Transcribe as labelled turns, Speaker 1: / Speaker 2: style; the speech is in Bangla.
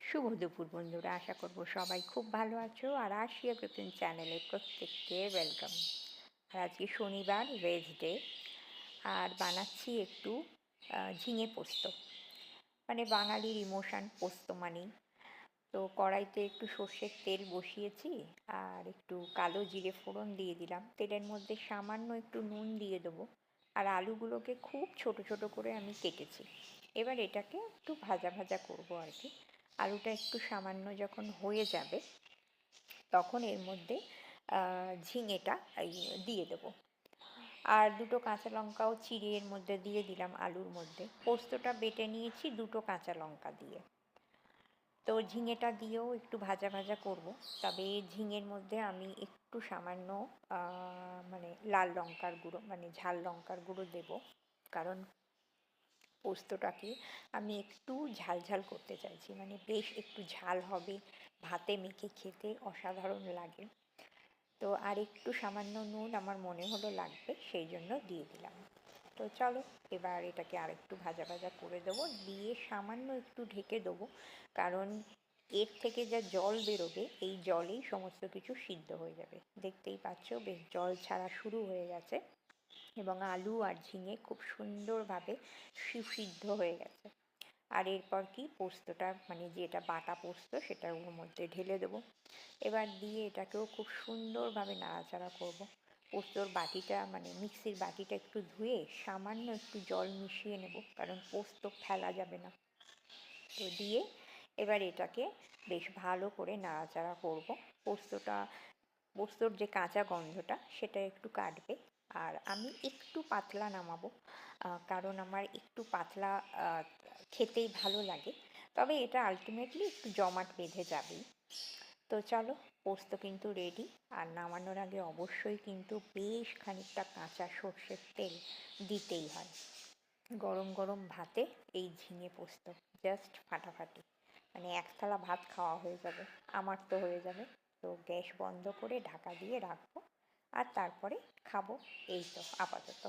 Speaker 1: শুভ দুপুর বন্ধুরা, আশা করব সবাই খুব ভালো আছো। আর আশিয়া কুকিং চ্যানেলে প্রত্যেককে ওয়েলকাম। আর আজকে শনিবার, ভেজ ডে, আর বানাচ্ছি একটু ঝিঙে পোস্ত। মানে বাঙালির ইমোশান পোস্ত মানেই। তো কড়াইতে একটু সর্ষের তেল বসিয়েছি, আর একটু কালো জিরে ফোড়ন দিয়ে দিলাম। তেলের মধ্যে সামান্য একটু নুন দিয়ে দেবো। আর আলুগুলোকে খুব ছোট ছোট করে আমি কেটেছি। এবার এটাকে একটু ভাজা ভাজা করবো আর কি। আলুটা একটু সামান্য যখন হয়ে যাবে, তখন এর মধ্যে ঝিঙেটা দিয়ে দেবো। আর দুটো কাঁচা লঙ্কাও চিড়ে এর মধ্যে দিয়ে দিলাম আলুর মধ্যে। পোস্তটা বেটে নিয়েছি দুটো কাঁচা লঙ্কা দিয়ে। তো ঝিঙেটা দিয়েও একটু ভাজা ভাজা করব। তবে ঝিঙের মধ্যে আমি একটু সামান্য মানে লাল লঙ্কার গুঁড়ো, মানে ঝাল লঙ্কার গুঁড়ো দেবো। কারণ পোস্তটাকে আমি একটু ঝাল ঝাল করতে চাইছি, মানে বেশ একটু ঝাল হবে, ভাতে মেখে খেতে অসাধারণ লাগে। তো আর একটু সামান্য নুন আমার মনে হলো লাগবে, সেই জন্য দিয়ে দিলাম। তো চলো, এবার এটাকে আর একটু ভাজা ভাজা করে দেবো, দিয়ে সামান্য একটু ঢেকে দেবো। কারণ এর থেকে যা জল বেরোবে, এই জলেই সমস্ত কিছু সিদ্ধ হয়ে যাবে। দেখতেই পাচ্ছ বেশ জল ছাড়া শুরু হয়ে গেছে, এবং আলু আর ঝিঙে খুব সুন্দরভাবে সুসিদ্ধ হয়ে গেছে। আর এরপর কি পোস্তটা, মানে যেটা বাটা পোস্ত, সেটা ওর মধ্যে ঢেলে দেবো। এবার দিয়ে এটাকেও খুব সুন্দরভাবে নাড়াচাড়া করব। পোস্তর বাটিটা, মানে মিক্সির বাটিটা একটু ধুয়ে সামান্য একটু জল মিশিয়ে নেব, কারণ পোস্ত ফেলা যাবে না। তো দিয়ে এবার এটাকে বেশ ভালো করে নাড়াচাড়া করব। পোস্তর যে কাঁচা গন্ধটা, সেটা একটু কাটবে। আর আমি একটু পাতলা নামাবো, কারণ আমার একটু পাতলা খেতেই ভালো লাগে। তবে এটা আলটিমেটলি একটু জমাট বেঁধে যাবেই। তো চলো, পোস্ত কিন্তু রেডি। আর নামানোর আগে অবশ্যই কিন্তু বেশ খানিকটা কাঁচা সর্ষের তেল দিতেই হয়। গরম গরম ভাতে এই ঝিঙে পোস্ত জাস্ট ফাটাফাটি। মানে এক থালা ভাত খাওয়া হয়ে যাবে, আমার তো হয়ে যাবে। তো গ্যাস বন্ধ করে ঢাকা দিয়ে রাখবো, আর তারপরে খাবো। এই তো আপাতত।